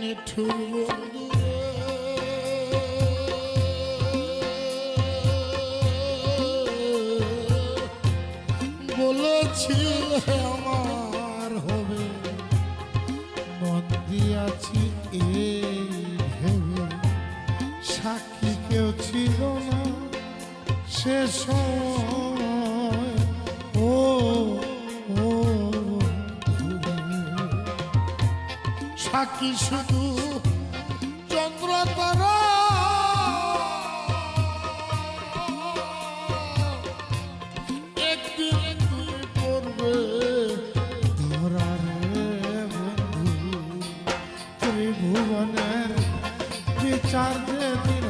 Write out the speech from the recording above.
নিঠুর বন্ধু বলেছিলে আমার হবে, বন্দি আছি এই ভেবে সাক্ষী কেউ ছিল না সে সময়। ও ও সাক্ষী শুধু চন্দ্র তারা, একদিন তুমি পড়বে ধরার বন্ধু। ত্রিভুবনের বিচার যেদিন